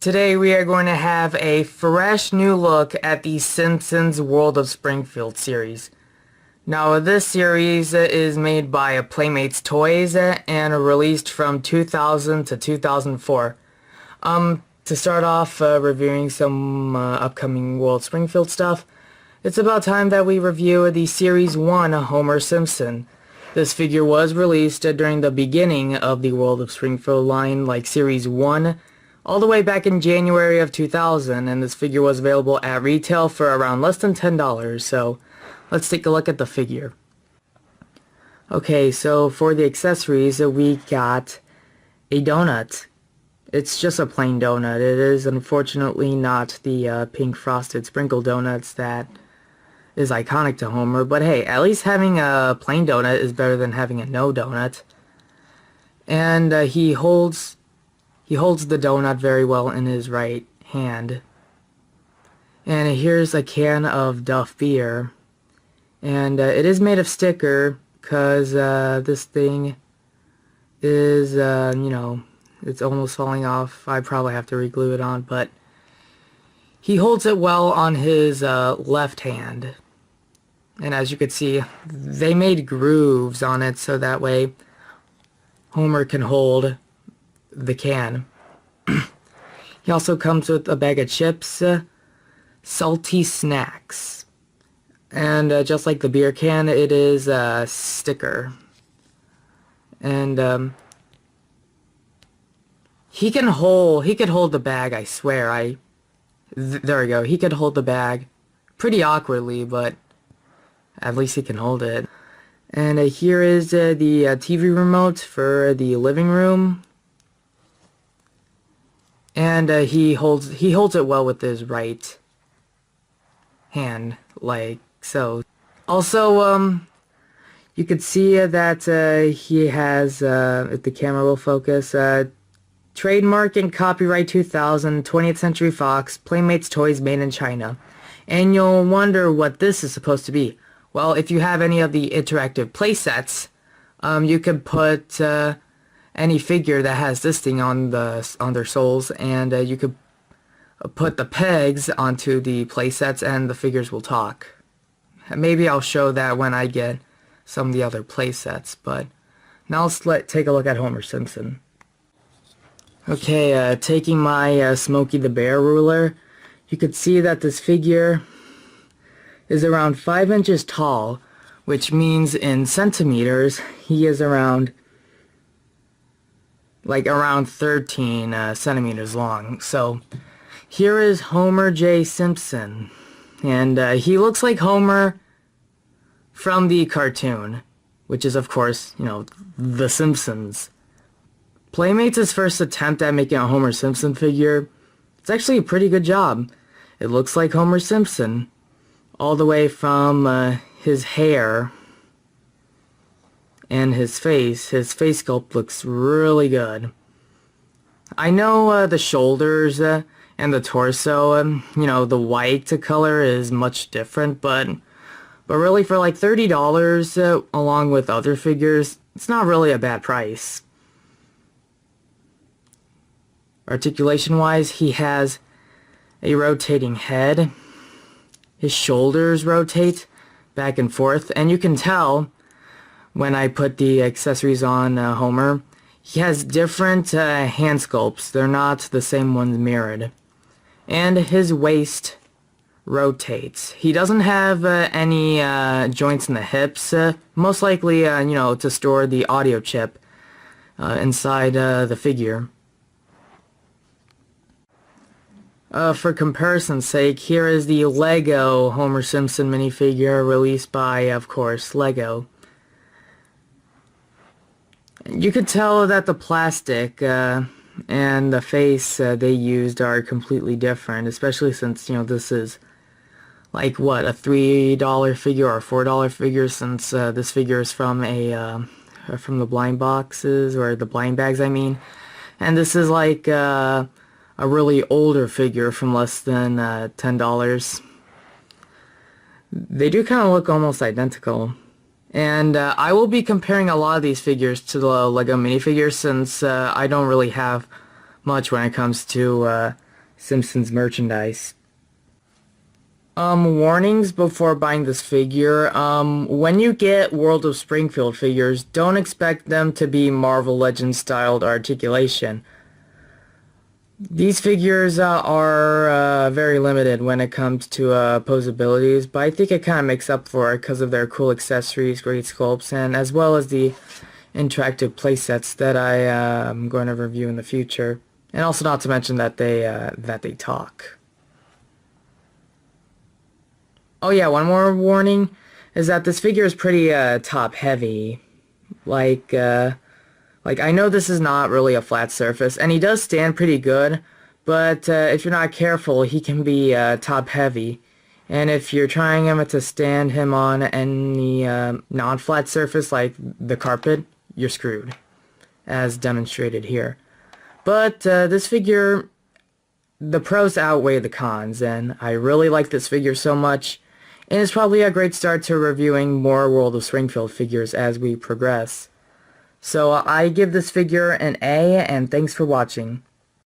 Today we are going to have a fresh new look at the Simpsons World of Springfield series. Now this series is made by Playmates Toys and released from 2000 to 2004. To start off reviewing some upcoming World Springfield stuff, it's about time that we review the Series 1 Homer Simpson. This figure was released during the beginning of the World of Springfield line, like Series 1, all the way back in January of 2000, and this figure was available at retail for around less than $10, so let's take a look at the figure. Okay, so for the accessories, we got a donut. It's just a plain donut. It is unfortunately not the pink frosted sprinkle donuts that is iconic to Homer, but hey, at least having a plain donut is better than having a no donut. And he holds the donut very well in his right hand. And here's a can of Duff beer. And it is made of sticker because this thing is, it's almost falling off. I probably have to re-glue it on, but he holds it well on his left hand. And as you can see, they made grooves on it so that way Homer can hold the can. He also comes with a bag of chips, salty snacks, and just like the beer can, it is a sticker. And he could hold the bag, I swear. There we go. He could hold the bag pretty awkwardly, but at least he can hold it. And here is the TV remote for the living room. And he holds it well with his right hand, like so. Also, you could see that he has, if the camera will focus, trademark and copyright 2000, 20th Century Fox, Playmates Toys made in China. And you'll wonder what this is supposed to be. Well, if you have any of the interactive playsets, you could put any figure that has this thing on their soles, and you could put the pegs onto the playsets and the figures will talk. Maybe I'll show that when I get some of the other playsets, but now let's take a look at Homer Simpson. Okay, taking my Smokey the Bear ruler, you could see that this figure is around 5 inches tall, which means in centimeters he is around 13 centimeters long. So here is Homer J. Simpson, and he looks like Homer from the cartoon, which is of course, The Simpsons. Playmates' first attempt at making a Homer Simpson figure, it's actually a pretty good job. It looks like Homer Simpson, all the way from his hair and his face. His face sculpt looks really good. I know the shoulders and the torso, the white color is much different, but really for like $30 along with other figures, it's not really a bad price. Articulation wise, he has a rotating head. His shoulders rotate back and forth, and you can tell when I put the accessories on Homer, he has different hand sculpts. They're not the same ones mirrored. And his waist rotates. He doesn't have any joints in the hips, most likely, to store the audio chip inside the figure. For comparison's sake, here is the Lego Homer Simpson minifigure released by, of course, Lego. You could tell that the plastic and the face they used are completely different, especially since, this is like, what, a $3 figure or a $4 figure, since this figure is from from the blind boxes, or the blind bags, I mean. And this is like a really older figure from less than $10. They do kind of look almost identical. And I will be comparing a lot of these figures to the Lego minifigures, since I don't really have much when it comes to Simpsons merchandise. Warnings before buying this figure. When you get World of Springfield figures, don't expect them to be Marvel Legends styled articulation. These figures are very limited when it comes to pose abilities, but I think it kind of makes up for it because of their cool accessories, great sculpts, and as well as the interactive playsets that I am going to review in the future. And also not to mention that they talk. Oh yeah, one more warning is that this figure is pretty top heavy. Like I know this is not really a flat surface, and he does stand pretty good, but if you're not careful, he can be top heavy. And if you're trying to stand him on any non-flat surface like the carpet, you're screwed, as demonstrated here. But this figure, the pros outweigh the cons, and I really like this figure so much. And it's probably a great start to reviewing more World of Springfield figures as we progress. So I give this figure an A, and thanks for watching.